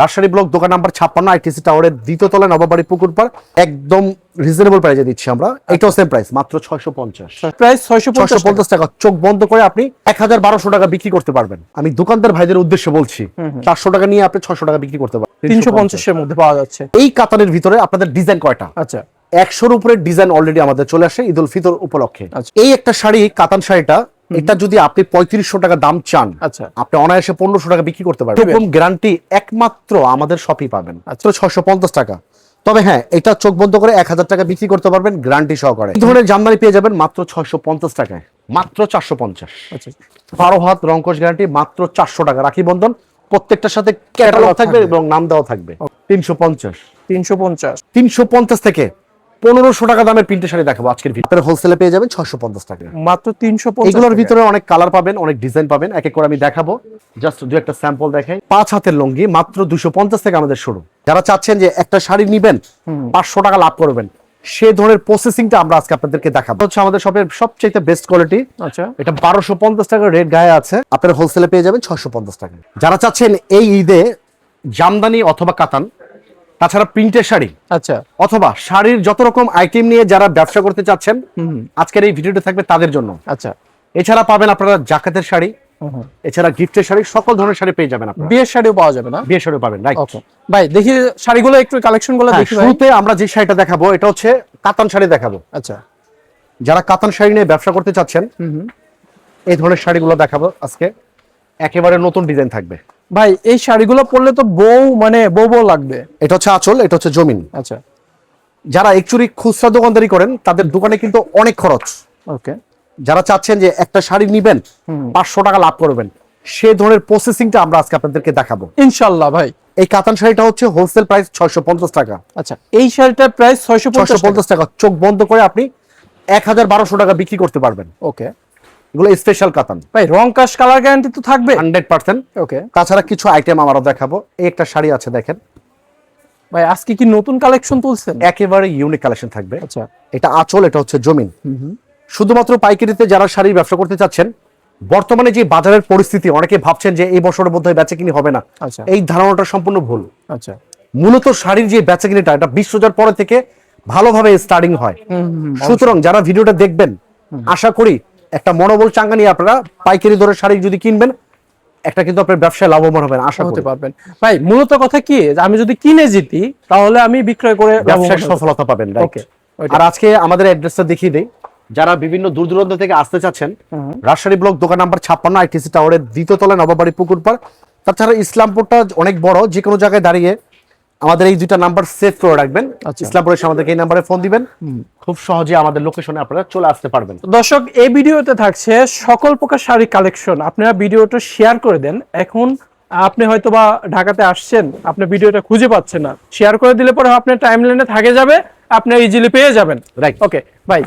Rajshahi block দোকান number 56 ITC টাওয়ারের দ্বিতীয় তলায় নবাবাড়ি পুকুর পাড়। একদম রিজনেবল প্রাইসে দিচ্ছি আমরা। এটাও সেম প্রাইস, মাত্র 650 প্রাইস 650 টাকা। চোখ বন্ধ করে আপনি 1200 টাকা বিক্রি করতে পারবেন। আমি দোকানদার ভাইদের উদ্দেশ্যে বলছি, 400 টাকা নিয়ে আপনি 600 টাকা বিক্রি করতে পারবেন। 350 এর মধ্যে পাওয়া যাচ্ছে। এই কাতানের ভিতরে আপনাদের ডিজাইন কয়টা? আচ্ছা, 100-র উপরে ডিজাইন অলরেডি আমাদের চলে আসে ঈদ উল ফিতর উপলক্ষে। আচ্ছা। এই একটা শাড়ি, কাতান শাড়িটা, এটা যদি আপনি 3500 টাকা দাম চান, আচ্ছা, আপনি অনায়াসে 1500 টাকা বিক্রি করতে পারবেন। এরকম গ্যারান্টি একমাত্র আমাদের শপই পাবেন। আচ্ছা, 650 টাকা। তবে হ্যাঁ, এটা চোখ বন্ধ করে 1000 টাকা বিক্রি করতে পারবেন গ্যারান্টি সহকারে। এই ধরনের জামদানি পেয়ে যাবেন মাত্র 650 টাকায়, মাত্র 450। আচ্ছা। 12 হাত রংকশ গ্যারান্টি মাত্র 400 টাকা। রাখি বন্ধন, প্রত্যেকটার সাথে ক্যাটালগ থাকবে এবং নাম দেওয়া থাকবে। 350 থেকে 1500 টাকা দামের প্রিন্টের শাড়ি দেখাবো আজকের ভিডিওতে। হোলসেলে পেয়ে যাবেন 650 টাকা, মাত্র 350। এগুলোর ভিতরে অনেক কালার পাবেন, অনেক ডিজাইন পাবেন। এক এক করে আমি দেখাবো, জাস্ট দু একটা স্যাম্পল দেখাই। 5 হাতের লুঙ্গি মাত্র 250 থেকে আমাদের শুরু। যারা চাচ্ছেন যে একটা শাড়ি নিবেন 500 টাকা লাভ করবেন, সেই ধরনের প্রসেসিংটা আমরা আজকে আপনাদেরকে দেখাবো। হচ্ছে আমাদের শপের সবচেয়ে বেস্ট কোয়ালিটি। আচ্ছা, এটা 1250 টাকা রেট গায়ে আছে, আপনারা হোলসেলে পেয়ে যাবেন 650 টাকা। যারা চাচ্ছেন এই ঈদে জামদানি অথবা কাতান, তাছাড়া প্রিন্টের শাড়ি, আচ্ছা, অথবা শাড়ির যত রকম আইটেম নিয়ে যারা ব্যবসা করতে চাচ্ছেন, আজকের এই ভিডিওটা থাকবে তাদের জন্য। আচ্ছা। এছাড়া পাবেন আপনারা জাকাতের শাড়ি, এছাড়া গিফটের শাড়ি, সকল ধরনের শাড়ি পেয়ে যাবেন আপনারা। বিয়ের শাড়িও পাওয়া যাবে না? বিয়ের শাড়িও পাবেন, রাইট। ওকে ভাই, দেখি শাড়িগুলো একটু কালেকশনগুলো দেখি ভাই। শুরুতে আমরা যে শাড়িটা দেখাবো এটা হচ্ছে কাতান শাড়ি দেখাবো। আচ্ছা, যারা কাতান শাড়ি নিয়ে ব্যবসা করতে চাচ্ছেন, এই ধরনের শাড়িগুলো দেখাবো আজকে। একেবারে নতুন ডিজাইন থাকবে ভাই। এই শাড়িগুলো পরলে তো বউ লাগবে। এটা হচ্ছে আঁচল, এটা হচ্ছে জমিন। আচ্ছা, যারা একচুয়ালি খুচরা দোকানদারি করেন তাদের দোকানে কিন্তু অনেক খরচ। ওকে। যারা চাচ্ছেন যে একটা শাড়ি নিবেন 500 টাকা লাভ করবেন, সেই ধরনের প্রসেসিংটা আমরা আজকে আপনাদেরকে দেখাবো ইনশাআল্লাহ। ভাই, এই কাতান শাড়িটা হচ্ছে হোলসেল প্রাইস 650 টাকা। আচ্ছা, এই শাড়িটার প্রাইস 650 টাকা। চোখ বন্ধ করে আপনি 1200 টাকা বিক্রি করতে পারবেন। ওকে। এগুলো স্পেশাল কাতান ভাই, রং কাশ কালার গ্যারান্টি তো থাকবে 100%। ওকে। তাছাড়া কিছু আইটেম আমরা দেখাবো। এই একটা শাড়ি আছে দেখেন ভাই, আজকে কি নতুন কালেকশন তুলছেন? একেবারে ইউনিক কালেকশন থাকবে। আচ্ছা, এটা আঁচল, এটা হচ্ছে জমিন। শুধুমাত্র পাইকারিতে যারা শাড়ির ব্যবসা করতে চাচ্ছেন, বর্তমানে যে বাজারের পরিস্থিতি, অনেকে ভাবছেন যে এই বছরের মধ্যে বেচাকিনি হবে না। আচ্ছা, এই ধারণাটা সম্পূর্ণ ভুল। আচ্ছা। মূলত শাড়ির যে বেচাকিনিটা, এটা 20,000 পরে থেকে ভালোভাবে স্টার্টিং হয়। সুতরাং যারা ভিডিওটা দেখবেন, আশা করি একটা মনোবল চাঙ্গা নিয়ে আপনারা পাইকারি দরে শাড়ি যদি কিনবেন, একটা কিন্তু আপনার ব্যবসায় লাভবান হবেন, আশা করতে পারবেন। ভাই, মূলত কথা কি, আমি যদি কিনে জিতি তাহলে আমি বিক্রয় করে ব্যবসায় সফলতা পাবেন। ওকে। আর আজকে আমাদের অ্যাড্রেসটা দেখিয়ে দেই। যারা বিভিন্ন দূর দূরান্ত থেকে আসতে চাচ্ছেন, রাজশাহী ব্লক দোকান নাম্বার 56 আইটিসি টাওয়ারের দ্বিতীয় তলায় নবাবাড়ি পুকুর পাড়। তাছাড়া ইসলামপুরটা অনেক বড়, যে কোনো জায়গায় দাঁড়িয়ে আমাদের এই দুইটা নাম্বার সেভ করে রাখবেন। ইসলামপুরে এসে আমাদেরকে এই নাম্বারে ফোন দিবেন, খুব সহজে আমাদের লোকেশনে আপনারা চলে আসতে পারবেন। দর্শক, এই ভিডিওতে থাকছে সকল প্রকার শাড়ি কালেকশন। আপনারা ভিডিওটা শেয়ার করে দেন। এখন আপনি হয়তোবা ঢাকাতে আসছেন, আপনি ভিডিওটা খুঁজে পাচ্ছেন না, শেয়ার করে দিলে পরে আপনার টাইমলাইনে থাকে যাবে, আপনি ইজিলি পেয়ে যাবেন। রাইট। ওকে ভাই।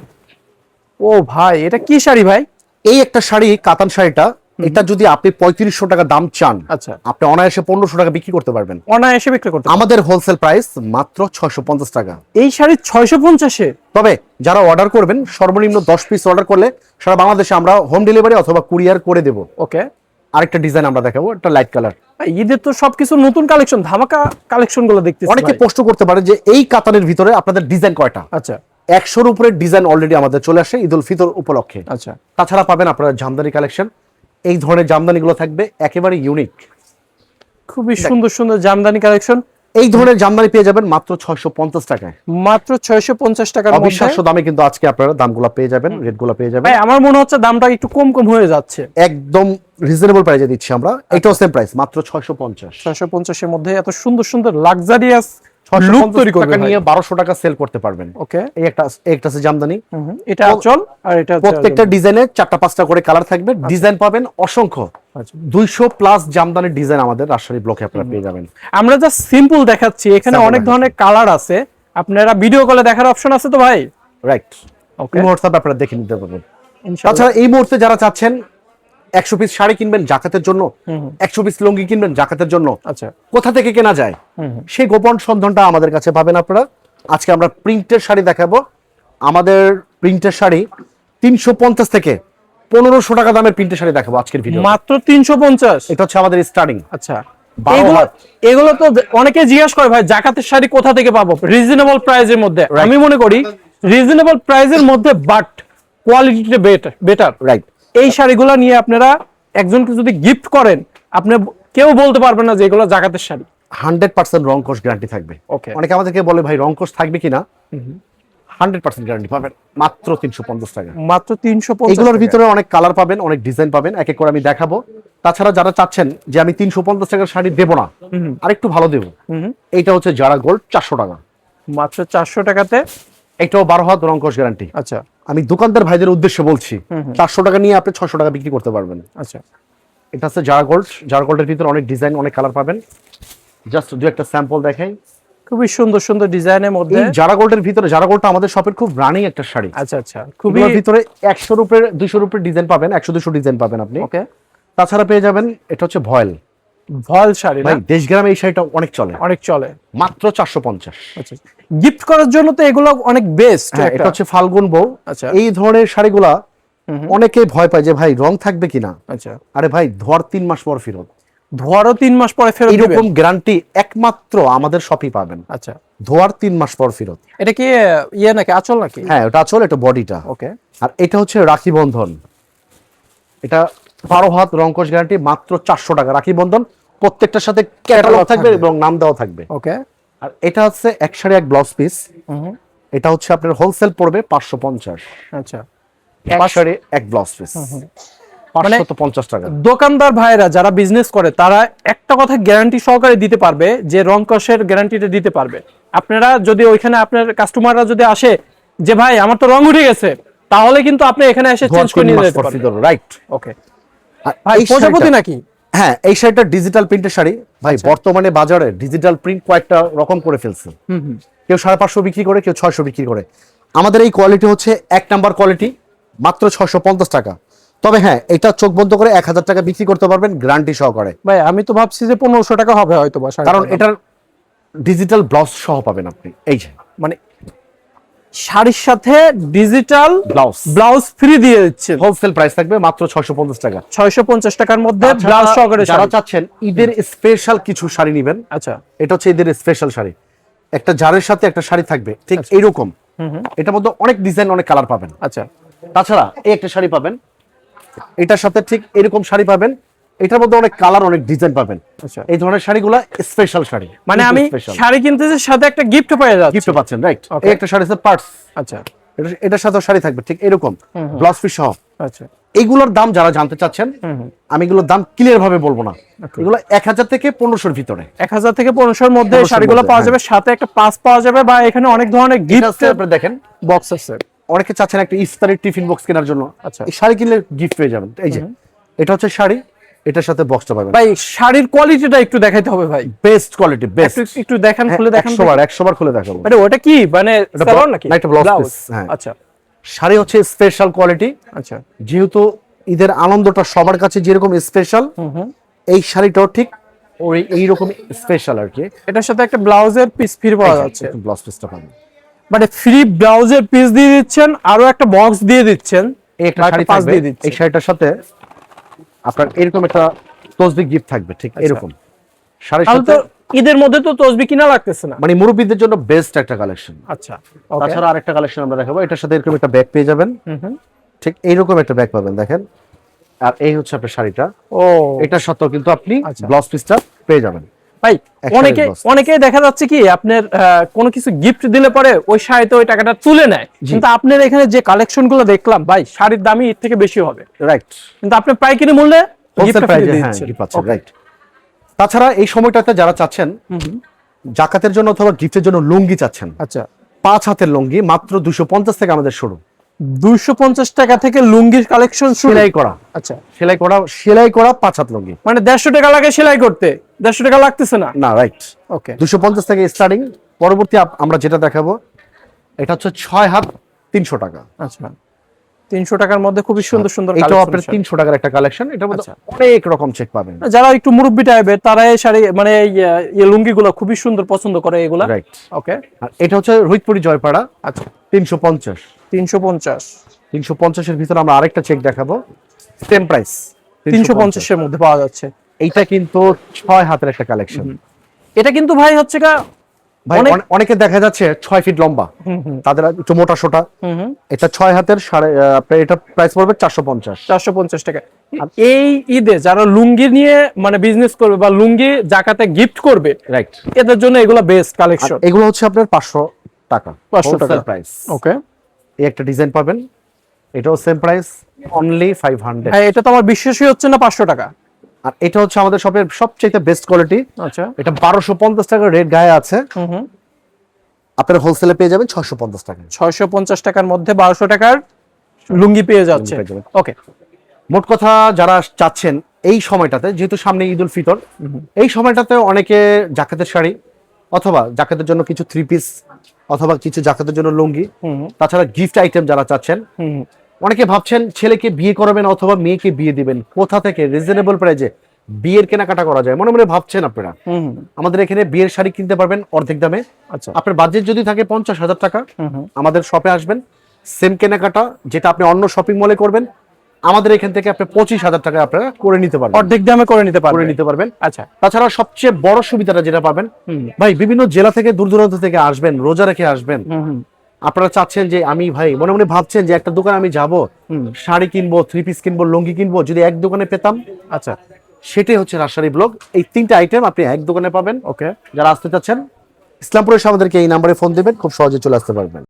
ও ভাই, এটা কি শাড়ি ভাই? এই একটা শাড়ি, কাতান শাড়িটা, এটা যদি আপনি 3500 টাকা দাম চান, আচ্ছা, আপনি অনায়াসে 1500 টাকা বিক্রি করতে পারবেন। অনায়াসে বিক্রি করতে। আমাদের হোলসেল প্রাইস মাত্র 650 টাকা। এই শাড়ি 650-এ। তবে যারা অর্ডার করবেন, সর্বনিম্ন 10 পিস অর্ডার করলে সারা বাংলাদেশে আমরা হোম ডেলিভারি অথবা কুরিয়ার করে দেব। ওকে। আরেকটা ডিজাইন আমরা দেখাবো, একটা লাইট কালার। ঈদের তো সবকিছু নতুন কালেকশন, ধামাকা কালেকশন গুলো দেখতেছি। অনেকে প্রশ্ন করতে পারে যে এই কাতানের ভিতরে আপনাদের ডিজাইন কয়টা? আচ্ছা, 100-র উপরে ডিজাইন অলরেডি আমাদের চলে আসে ঈদ উল ফিতর উপলক্ষে। আচ্ছা। তাছাড়া পাবেন আপনারা জামদানি কালেকশন। এই ধরনের জামদানিগুলো থাকবে একেবারে ইউনিক, খুবই সুন্দর সুন্দর জামদানি কালেকশন। এই ধরনের জামদানি পেয়ে যাবেন মাত্র 650 টাকায়। মাত্র 650 টাকার মধ্যে অবিশ্বাস্য দামে কিন্তু আজকে আপনারা দামগুলো পেয়ে যাবেন, রেটগুলো পেয়ে যাবেন। ভাই, আমার মনে হচ্ছে দামটা একটু কম হয়ে যাচ্ছে। একদম রিজনেবল প্রাইসে দিচ্ছি আমরা। এটাও সেম প্রাইস, মাত্র 650। 650 এর মধ্যে এত সুন্দর সুন্দর লাক্সারিয়াস লুক তৈরি করবে টাকা নিয়ে 1200 টাকা সেল করতে পারবেন। ওকে। এই একটা আছে জামদানি, এটা আঁচল, আর এটা প্রত্যেকটা ডিজাইনে 4টা-5টা করে কালার থাকবে। ডিজাইন পাবেন অসংখ্য, 200 প্লাস জামদানির ডিজাইন আমাদের রাজশাহী ব্লকে আপনারা পেয়ে যাবেন। আমরা জাস্ট সিম্পল দেখাচ্ছি, এখানে অনেক ধরনের কালার আছে। আপনারা ভিডিও কলে দেখার অপশন আছে তো ভাই? রাইট। ওকে। এই মুহূর্তে আপনারা দেখে নিতে পারবেন। ইনশাআল্লাহ। তাছাড়া এই মুহূর্তে যারা চাচ্ছেন 100 পিস শাড়ি কিনবেন জাকাতের জন্য, 100 পিস লুঙ্গি কিনবেন জাকাতের জন্য, আচ্ছা, কোথা থেকে কেনা যায় সেই গোপন সন্ধানটা আমাদের কাছে পাবেন আপনারা। আজকে আমরা প্রিন্টের শাড়ি দেখাবো। আমাদের প্রিন্টের শাড়ি 350 থেকে 1500 টাকা দামের প্রিন্টের শাড়ি দেখাবো আজকের ভিডিও। মাত্র 350? এটা হচ্ছে আমাদের স্টার্টিং। আচ্ছা, এগুলো তো অনেকে জিজ্ঞাসা করে ভাই জাকাতের শাড়ি কোথা থেকে পাবো রিজনেবল প্রাইসের মধ্যে। আমি মনে করি রিজনেবল প্রাইসের মধ্যে বাট কোয়ালিটিটা বেটার। রাইট, এই শাড়িগুলো নিয়ে আপনারা একজনকে যদি গিফট করেন, আপনি কেউ বলতে পারবেন না যে এগুলো জাকাতের শাড়ি। 100% রং কোর্স গ্যারান্টি থাকবে। ওকে, অনেকে আমাদেরকে বলে ভাই রং কোর্স থাকবে কিনা, 100% গ্যারান্টি পাবেন মাত্র 350 টাকা। মাত্র 350। এগুলোর ভিতরে অনেক কালার পাবেন, অনেক ডিজাইন পাবেন, এক এক করে আমি দেখাবো। তাছাড়া যারা চাচ্ছেন যে আমি 350 টাকার শাড়ি দেবো না, আরেকটু ভালো দেবো, এইটা হচ্ছে জারা গোল্ড 400 টাকা, মাত্র 400 টাকাতে। এটাও 12 হাত রং কোর্স গ্যারান্টি। আচ্ছা, আমি দোকানদার ভাইদের উদ্দেশ্যে বলছি 400 টাকা নিয়ে আপনি 600 টাকা বিক্রি করতে পারবেন। আচ্ছা, এটা হচ্ছে জারা গোল্ড। জারা গোল্ডের ভিতরে অনেক ডিজাইন, অনেক কালার পাবেন। জাস্ট দু একটা স্যাম্পল দেখাই। খুবই সুন্দর সুন্দর ডিজাইনের মধ্যে এই জারা গোল্ডের ভিতরে, জারা গোল্ডটা আমাদের শপের খুব রানিং একটা শাড়ি। আচ্ছা আচ্ছা, খুবই এগুলোর ভিতরে 100 এর উপরে 200 এর উপরে ডিজাইন পাবেন, 100-200 ডিজাইন পাবেন আপনি। ওকে। তাছাড়া পেয়ে যাবেন এটা হচ্ছে ভয়েল ভয়েল শাড়ি না? ভাই দেশগ্রামে এই শাড়িটা অনেক চলে, অনেক চলে। মাত্র 450। আচ্ছা, গিফট করার জন্য তো এগুলো অনেক বেস্ট। হ্যাঁ, এটা হচ্ছে ফাল্গুন বউ। আচ্ছা, এই ধরনের শাড়িগুলা অনেকেই ভয় পায় যে ভাই রং থাকবে কিনা। আচ্ছা, আরে ভাই ধোয়ার 3 মাস পর ফেরত, ধোয়ারও 3 মাস পরে ফেরত দিবেন? এরকম গ্যারান্টি একমাত্র আমাদের শপই পাবেন। আচ্ছা, ধোয়ার 3 মাস পর ফেরত। এটা কি ইয়ে নাকি আঁচল নাকি? হ্যাঁ, ওটা আঁচল, এটা বডিটা। ওকে। আর এটা হচ্ছে রাখি বন্ধন। এটা 12 হাত রং কোর্স গ্যারান্টি, মাত্র 400 টাকা। রাখি বন্ধন প্রত্যেকটার সাথে ক্যাটালগ থাকবে এবং নাম দেওয়া থাকবে। ওকে। আর এটা হচ্ছে এক শাড়ি এক ব্লাউজ পিস। এটা হচ্ছে আপনার হোলসেল পড়বে 550। আচ্ছা, এক শাড়ি এক ব্লাউজ পিস 550 টাকা। দোকানদার ভাইরা যারা বিজনেস করে তারা একটা কথা গ্যারান্টি সহকারে দিতে পারবে যে রং কষের গ্যারান্টিটা দিতে পারবে। আপনারা যদি ওইখানে আপনার কাস্টমাররা যদি আসে যে ভাই আমার তো রং উঠে গেছে, তাহলে কিন্তু আপনি এখানে এসে চেঞ্জ করে নিয়ে যেতে পারবেন। রাইট। ওকে। ভাই প্রজাপতি নাকি? হ্যাঁ, এই শাড়িটা ডিজিটাল প্রিন্টের শাড়ি ভাই। বর্তমানে বাজারে ডিজিটাল প্রিন্ট কয়েকটা রকম করে ফেলছে। কেউ 550 বিক্রি করে, কেউ 600 বিক্রি করে। আমাদের এই কোয়ালিটি হচ্ছে 1 নাম্বার কোয়ালিটি, মাত্র 650 টাকা। তবে হ্যাঁ, এটা চোখ বন্ধ করে 1000 টাকা বিক্রি করতে পারবেন গ্যারান্টি সহকারে। ভাই আমি তো ভাবছি যে 1500 টাকা হবে হয়তো বা, কারণ এটার ডিজিটাল ব্লাউজ সহ পাবেন আপনি। এই যে মানে শাড়ির সাথে ডিজিটাল ব্লাউজ ফ্রি দিয়ে দিচ্ছেন। হোলসেল প্রাইস থাকবে মাত্র 650 টাকা। 650 টাকার মধ্যে ব্লাউজ সহকারে। যারা চাচ্ছেন ঈদের স্পেশাল কিছু শাড়ি নেবেন, আচ্ছা, এটা হচ্ছে ঈদের স্পেশাল শাড়ি। একটা জারের সাথে একটা শাড়ি থাকবে ঠিক এইরকম। এটার মধ্যে অনেক ডিজাইন, অনেক কালার পাবেন। আচ্ছা, তাছাড়া এই একটা শাড়ি পাবেন, এটার সাথে ঠিক এরকম শাড়ি পাবেন, এটার মধ্যে অনেক কালার, অনেক ডিজাইন পাবেন। আচ্ছা, এই ধরনের শাড়িগুলো স্পেশাল শাড়ি। মানে আমি শাড়ি কিনতেছি সাথে একটা গিফট পেয়ে যাচ্ছি। গিফট পাচ্ছেন, রাইট। এই একটা শাড়ি আছে পার্টস। আচ্ছা, এটার সাথে শাড়ি থাকবে ঠিক এরকম ব্লাউজ পিস সহ। আচ্ছা, এগুলোর দাম যারা জানতে চাচ্ছেন, আমি এগুলোর দাম ক্লিয়ার ভাবে বলবো না। এগুলো 1000 থেকে 1500 ভিতরে, 1000 থেকে 1500 মধ্যে শাড়িগুলো পাওয়া যাবে। সাথে একটা পাস পাওয়া যাবে, বা এখানে অনেক ধরনের গিফট আপনি দেখেন বক্স আছে। অনেকে চাচ্ছেন একটা ইফতারের টিফিন বক্স কেনার জন্য, আচ্ছা, এই শাড়ি কিনলে গিফট পেয়ে যাবেন। এই যে এটা হচ্ছে শাড়ি, এটার সাথে বক্সটা পাবেন। ভাই শাড়ির কোয়ালিটিটা একটু দেখাইতে হবে ভাই। Best quality, best. একটু দেখান, খুলে দেখান। 100 বার খুলে দেখাবো। আরে ওটা কি মানে সালোয়ার নাকি? না, এটা ব্লাউজ পিস। হ্যাঁ, আচ্ছা, শাড়ি হচ্ছে স্পেশাল কোয়ালিটি। আচ্ছা, যেহেতু ঈদের আনন্দটা সবার কাছে যেরকম স্পেশাল, এই শাড়িটাও ঠিক ওই এইরকম স্পেশাল আর কি। এটার সাথে একটা ব্লাউজের পিস ফ্রি পাওয়া যাচ্ছে। ব্লাউজ পিসটা পাবেন, মানে ফ্রি ব্লাউজের পিস দিয়ে দিচ্ছেন, আরো একটা বক্স দিয়ে দিচ্ছেন, এই একটা শাড়ি পাস থাকবে। দিয়ে দিচ্ছেন। এই শাড়িটার সাথে আপনার এরকম একটা তসবিহ গিফট থাকবে ঠিক এরকম। শাড়ির তাহলে সাথে তো ঈদের মধ্যে তো তসবিহ কিনা লাগতেছে না। মানে মুরব্বিদের জন্য বেস্ট একটা কালেকশন। আচ্ছা, ওকে। তাছাড়া আরেকটা কালেকশন আমরা দেখাবো। এটার সাথে এরকম একটা ব্যাগ পেয়ে যাবেন, ঠিক এইরকম একটা ব্যাগ পাবেন দেখেন। আর এই হচ্ছে আপনার শাড়িটা। ও, এটার সাথেও কিন্তু আপনি আচ্ছা, ব্লাউজ পিসটা পেয়ে যাবেন। ভাই একসাথে blouse। অনেকেই দেখা যাচ্ছে কি আপনার কোনো কিছু গিফট দিলে পরে ওই শাড়িতে ওই টাকাটা তুলে নেয়, কিন্তু আপনার এখানে যে কালেকশন গুলো দেখলাম ভাই, শাড়ির দামই এর থেকে বেশি হবে, রাইট। কিন্তু আপনি পাইকারি মূল্যে হোলসেল প্রাইসে গিফট পাচ্ছেন, রাইট। তাছাড়া এই সময়টাতে যারা চাচ্ছেন জাকাতের জন্য অথবা গিফটের জন্য লুঙ্গি চাচ্ছেন, আচ্ছা, 5 হাতের লুঙ্গি মাত্র 250 থেকে আমাদের শুরু। 250 টাকা থেকে লুঙ্গির কালেকশন সেলাই করা। আচ্ছা, সেলাই করা 5 হাত লুঙ্গি, মানে 150 টাকা লাগে সেলাই করতে, 150 টাকা লাগতেছে না। না, রাইট। ওকে, 250 থেকে স্টার্টিং। পরবর্তী আমরা যেটা দেখাবো এটা হচ্ছে 6 হাত 300 টাকা। আচ্ছা, 300 টাকার মধ্যে খুবই সুন্দর সুন্দর এটা কালেকশন। আপনার 300 টাকার একটা কালেকশন। এটার মধ্যে আচ্ছা, অনেক রকম চেক পাবেন। যারা একটু মুরব্বি টাইপের তারা এই শাড়ি মানে এই লুঙ্গিগুলো খুবই সুন্দর পছন্দ করে এগুলা, রাইট। ওকে। আর এটা হচ্ছে রোহিতপুরি জয়পাড়া। আচ্ছা, 350 350 এর ভিতরে আমরা আরেকটা চেক দেখাবো, সেম প্রাইস 350 এর মধ্যে পাওয়া যাচ্ছে। এইটা কিন্তু 6 হাতের একটা কালেকশন। এটা কিন্তু ভাই হচ্ছে ভাই অনেকে দেখা যাচ্ছে 6 ফিট লম্বা, তাদের একটু মোটা সোটা। এটা 6 হাতের আপনার এটা প্রাইস পড়বে 450 টাকা। এই ঈদে যারা লুঙ্গি নিয়ে মানে বিজনেস করবে বা লুঙ্গি জাকাতে গিফট করবে, রাইট, এদের জন্য এগুলো বেস্ট কালেকশন। এগুলো হচ্ছে আপনার 500 টাকা 500 টাকা প্রাইস। ওকে, এই একটা ডিজাইন পাবেন, এটাও সেম প্রাইস, অনলি 500। ভাই এটা তো আমার বিশ্বাসই হচ্ছে না 500 টাকা। আর এটা হচ্ছে আমাদের শপের সবচেয়ে বেস্ট কোয়ালিটি। আচ্ছা, এটা 1250 টাকা রেট গায়ে আছে, আপনারা হোলসেলে পেয়ে যাবেন 650 টাকা। 650 টাকার মধ্যে 1200 টাকার লুঙ্গি পেয়ে যাচ্ছে। ওকে, মোট কথা যারা চাচ্ছেন এই সময়টাতে, যেহেতু সামনে ঈদ উল ফিতর, এই সময়টাতে অনেকে জাকাতের শাড়ি অথবা জাকাতের জন্য কিছু 3 পিস অথবা কিছু জাকাতের জন্য লুঙ্গি, তাছাড়া গিফট আইটেম যারা চাচ্ছেন, অনেকে ভাবছেন ছেলেকে বিয়ে করবেন অথবা মেয়েকে বিয়ে দিবেন, কোথা থেকে রিজনেবল প্রাইসে বিয়ের কেনাকাটা করা যায় মনে মনে ভাবছেন আপনারা। আমাদের এখানে বিয়ের শাড়ি কিনতে পারবেন অর্ধেক দামে। আচ্ছা, আপনার বাজেট যদি থাকে 50,000 টাকা, আমাদের শপে আসবেন, সেম কেনাকাটা যেটা আপনি অন্য শপিং মলে করবেন, আমাদের এখান থেকে আপনি 25,000 টাকা আপনারা করে নিতে পারবেন, অর্ধেক দামে করে নিতে পারবেন। আচ্ছা, তাছাড়া সবচেয়ে বড় সুবিধাটা যেটা পাবেন, ভাই বিভিন্ন জেলা থেকে দূর দূরান্ত থেকে আসবেন, রোজা রেখে আসবেন, আপনারা চাচ্ছেন যে আমি ভাই মনে মনে ভাবছেন যে একটা দোকানে আমি যাব, শাড়ি কিনবো, 3 পিস কিনবো, লুঙ্গি কিনবো, যদি এক দোকানে পেতাম। আচ্ছা, সেটাই হচ্ছে রাজশাহী ব্লগ। এই 3টা আইটেম আপনি এক দোকানে পাবেন। ওকে, যারা আসতে চাচ্ছেন ইসলামপুরে এসে আমাদেরকে এই নাম্বারে ফোন দিবেন, খুব সহজে চলে আসতে পারবেন।